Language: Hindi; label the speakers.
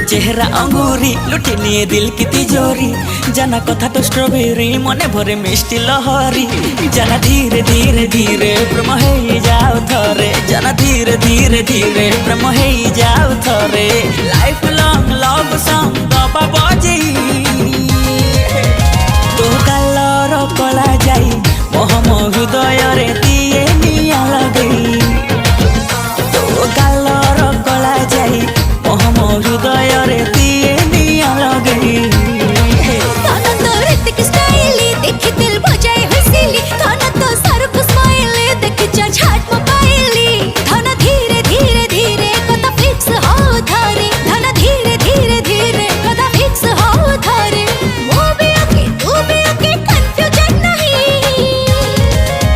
Speaker 1: चेहरा अंगूरी लुटी निये दिल की तिजोरी जाना कथा तो स्ट्रॉबेरी मने भरे मिष्टी लहरी जाना धीरे धीरे धीरे प्रेम हे जाओ थरे जाना धीरे धीरे धीरे प्रेम हे जाओ थरे लाइफ लॉन्ग लव सॉन्ग दबा बजी तो कलर कला